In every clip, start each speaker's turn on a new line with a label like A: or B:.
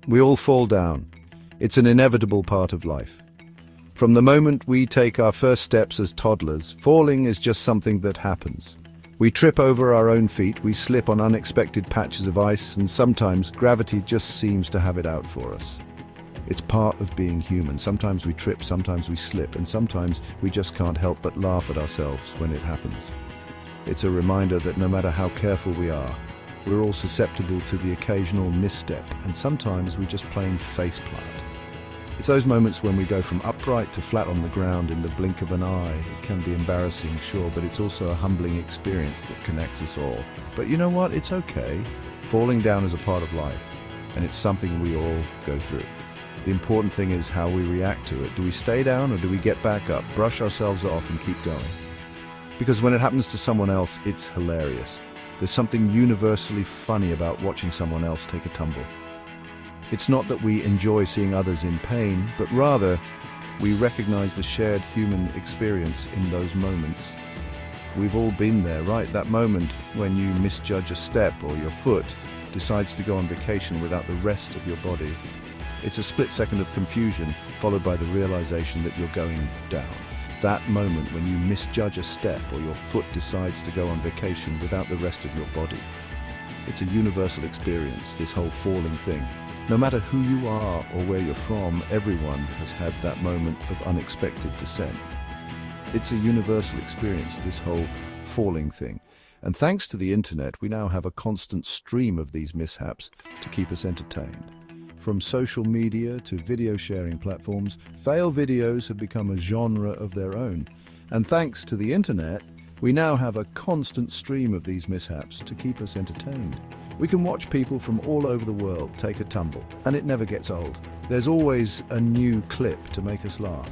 A: We all fall down. It's an inevitable part of life. From the moment we take our first steps as toddlers, falling is just something that happens. We trip over our own feet, we slip on unexpected patches of ice, and sometimes gravity just seems to have it out for us. It's part of being human. Sometimes we trip, sometimes we slip, and sometimes we just can't help but laugh at ourselves when it happens. It's a reminder that no matter how careful we are, we're all susceptible to the occasional misstep, and sometimes we just plain faceplant. It's those moments when we go from upright to flat on the ground in the blink of an eye. It can be embarrassing, sure, but it's also a humbling experience that connects us all. But you know what? It's okay. Falling down is a part of life, and it's something we all go through. The important thing is how we react to it. Do we stay down or do we get back up, brush ourselves off and keep going? Because when it happens to someone else, it's hilarious. There's something universally funny about watching someone else take a tumble. It's not that we enjoy seeing others in pain, but rather we recognize the shared human experience in those moments. We've all been there, right? That moment when you misjudge a step or your foot decides to go on vacation without the rest of your body. It's a split second of confusion, followed by the realization that you're going down. That moment when you misjudge a step or your foot decides to go on vacation without the rest of your body. It's a universal experience, this whole falling thing. No matter who you are or where you're from, everyone has had that moment of unexpected descent. It's a universal experience, this whole falling thing. And thanks to the internet, we now have a constant stream of these mishaps to keep us entertained. From social media to video sharing platforms, fail videos have become a genre of their own. And thanks to the internet, we now have a constant stream of these mishaps to keep us entertained. We can watch people from all over the world take a tumble, and it never gets old. There's always a new clip to make us laugh.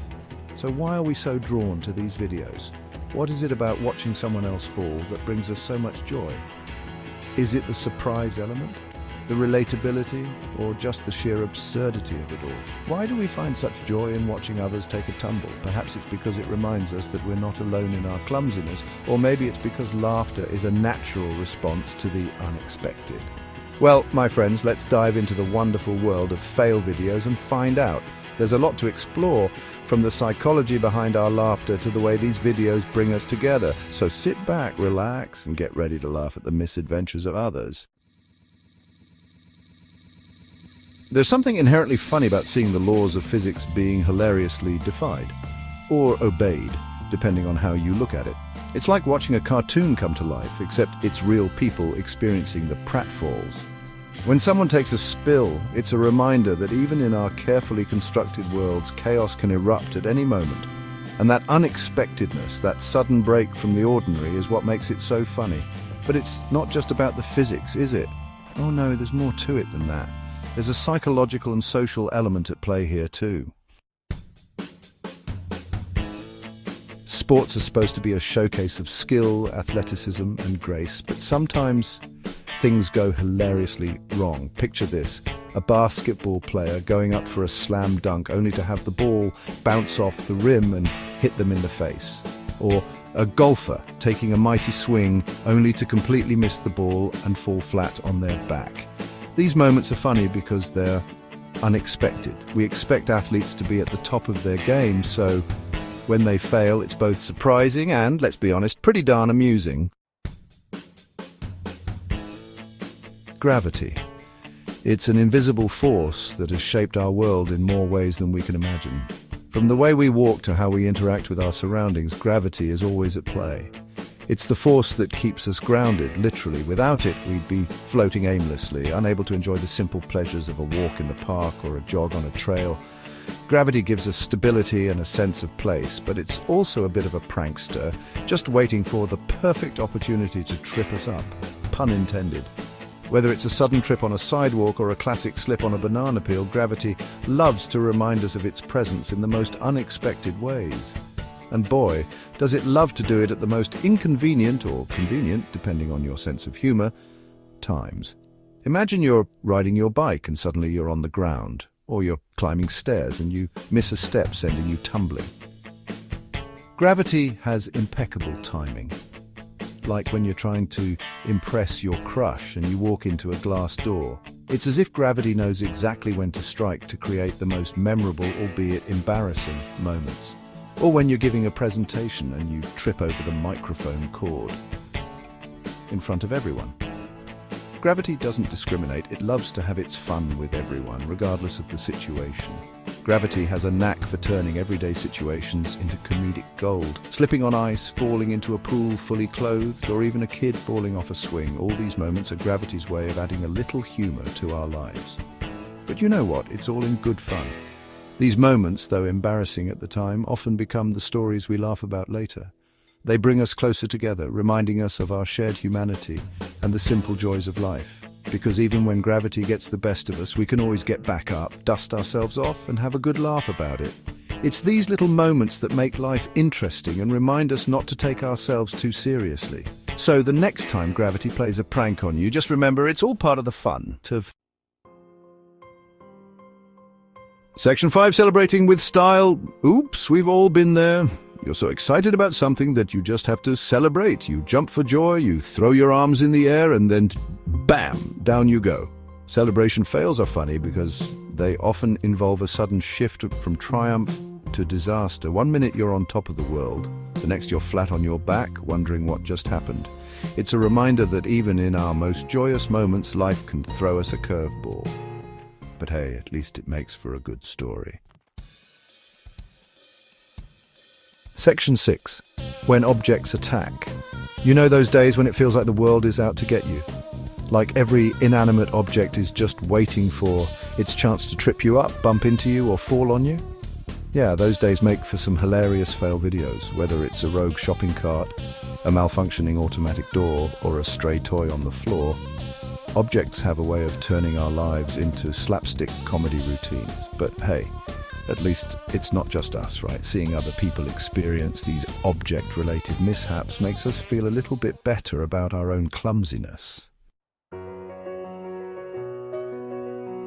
A: So why are we so drawn to these videos? What is it about watching someone else fall that brings us so much joy? Is it the surprise element, the relatability, or just the sheer absurdity of it all? Why do we find such joy in watching others take a tumble? Perhaps it's because it reminds us that we're not alone in our clumsiness, or maybe it's because laughter is a natural response to the unexpected. Well, my friends, let's dive into the wonderful world of fail videos and find out. There's a lot to explore, from the psychology behind our laughter to the way these videos bring us together. So sit back, relax, and get ready to laugh at the misadventures of others. There's something inherently funny about seeing the laws of physics being hilariously defied, or obeyed, depending on how you look at it. It's like watching a cartoon come to life, except it's real people experiencing the pratfalls. When someone takes a spill, it's a reminder that even in our carefully constructed worlds, chaos can erupt at any moment. And that unexpectedness, that sudden break from the ordinary, is what makes it so funny. But it's not just about the physics, is it? Oh no, there's more to it than that. There's a psychological and social element at play here too. Sports are supposed to be a showcase of skill, athleticism, and grace, but sometimes things go hilariously wrong. Picture this: a basketball player going up for a slam dunk only to have the ball bounce off the rim and hit them in the face. Or a golfer taking a mighty swing only to completely miss the ball and fall flat on their back. These moments are funny because they're unexpected. We expect athletes to be at the top of their game, so when they fail, it's both surprising and, let's be honest, pretty darn amusing. Gravity. It's an invisible force that has shaped our world in more ways than we can imagine. From the way we walk to how we interact with our surroundings, gravity is always at play. It's the force that keeps us grounded, literally. Without it, we'd be floating aimlessly, unable to enjoy the simple pleasures of a walk in the park or a jog on a trail. Gravity gives us stability and a sense of place, but it's also a bit of a prankster, just waiting for the perfect opportunity to trip us up, pun intended. Whether it's a sudden trip on a sidewalk or a classic slip on a banana peel, gravity loves to remind us of its presence in the most unexpected ways. And boy, does it love to do it at the most inconvenient, or convenient, depending on your sense of humor, times. Imagine you're riding your bike and suddenly you're on the ground, or you're climbing stairs and you miss a step, sending you tumbling. Gravity has impeccable timing. Like when you're trying to impress your crush and you walk into a glass door. It's as if gravity knows exactly when to strike to create the most memorable, albeit embarrassing, moments. Or when you're giving a presentation and you trip over the microphone cord in front of everyone. Gravity doesn't discriminate. It loves to have its fun with everyone, regardless of the situation. Gravity has a knack for turning everyday situations into comedic gold. Slipping on ice, falling into a pool fully clothed, or even a kid falling off a swing. All these moments are gravity's way of adding a little humor to our lives. But you know what? It's all in good fun. These moments, though embarrassing at the time, often become the stories we laugh about later. They bring us closer together, reminding us of our shared humanity and the simple joys of life. Because even when gravity gets the best of us, we can always get back up, dust ourselves off, and have a good laugh about it. It's these little moments that make life interesting and remind us not to take ourselves too seriously. So the next time gravity plays a prank on you, just remember it's all part of the fun. Section 5, celebrating with style. Oops, we've all been there. You're so excited about something that you just have to celebrate. You jump for joy, you throw your arms in the air, and then bam, down you go. Celebration fails are funny because they often involve a sudden shift from triumph to disaster. One minute you're on top of the world, the next you're flat on your back, wondering what just happened. It's a reminder that even in our most joyous moments, life can throw us a curveball. But hey, at least it makes for a good story. Section 6. When objects attack. You know those days when it feels like the world is out to get you? Like every inanimate object is just waiting for its chance to trip you up, bump into you, or fall on you? Yeah, those days make for some hilarious fail videos, whether it's a rogue shopping cart, a malfunctioning automatic door, or a stray toy on the floor. Objects have a way of turning our lives into slapstick comedy routines. But hey, at least it's not just us, right? Seeing other people experience these object-related mishaps makes us feel a little bit better about our own clumsiness.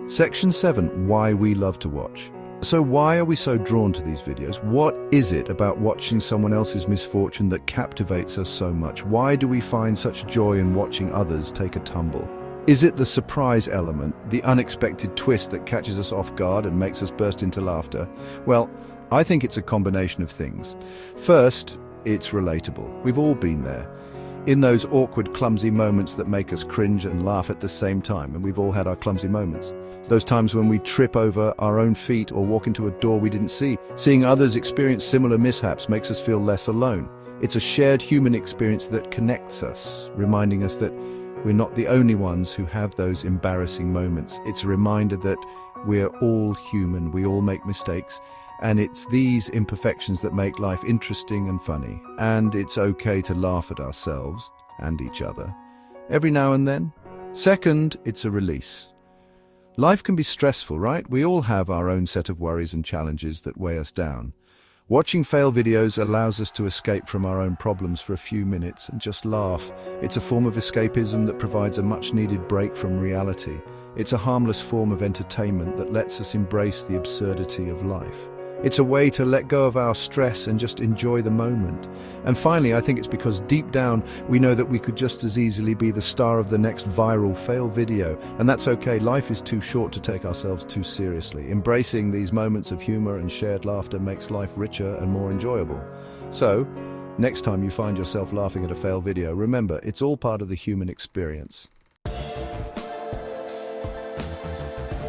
A: Section 7. Why we love to watch. So why are we so drawn to these videos? What is it about watching someone else's misfortune that captivates us so much? Why do we find such joy in watching others take a tumble? Is it the surprise element, the unexpected twist that catches us off guard and makes us burst into laughter? Well, I think it's a combination of things. First, it's relatable. We've all been there. In those awkward, clumsy moments that make us cringe and laugh at the same time, and we've all had our clumsy moments. Those times when we trip over our own feet or walk into a door we didn't see. Seeing others experience similar mishaps makes us feel less alone. It's a shared human experience that connects us, reminding us that we're not the only ones who have those embarrassing moments. It's a reminder that we're all human, we all make mistakes, and it's these imperfections that make life interesting and funny. And it's okay to laugh at ourselves and each other every now and then. Second, it's a release. Life can be stressful, right? We all have our own set of worries and challenges that weigh us down. Watching fail videos allows us to escape from our own problems for a few minutes and just laugh. It's a form of escapism that provides a much-needed break from reality. It's a harmless form of entertainment that lets us embrace the absurdity of life. It's a way to let go of our stress and just enjoy the moment. And finally, I think it's because deep down we know that we could just as easily be the star of the next viral fail video. And that's okay. Life is too short to take ourselves too seriously. Embracing these moments of humor and shared laughter makes life richer and more enjoyable. So, next time you find yourself laughing at a fail video, remember, it's all part of the human experience.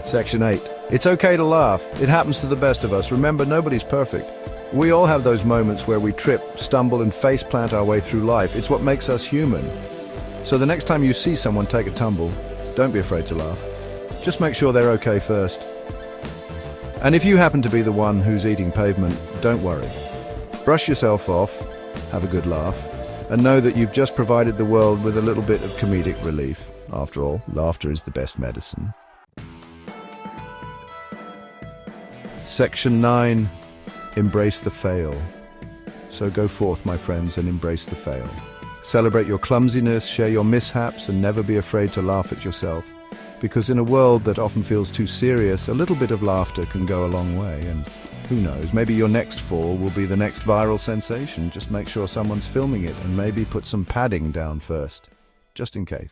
A: Section 8. It's okay to laugh. It happens to the best of us. Remember, nobody's perfect. We all have those moments where we trip, stumble, and faceplant our way through life. It's what makes us human. So the next time you see someone take a tumble, don't be afraid to laugh. Just make sure they're okay first. And if you happen to be the one who's eating pavement, don't worry. Brush yourself off, have a good laugh, and know that you've just provided the world with a little bit of comedic relief. After all, laughter is the best medicine. Section 9. Embrace the fail. So go forth, my friends, and embrace the fail. Celebrate your clumsiness, share your mishaps, and never be afraid to laugh at yourself. Because in a world that often feels too serious, a little bit of laughter can go a long way. And who knows, maybe your next fall will be the next viral sensation. Just make sure someone's filming it and maybe put some padding down first, just in case.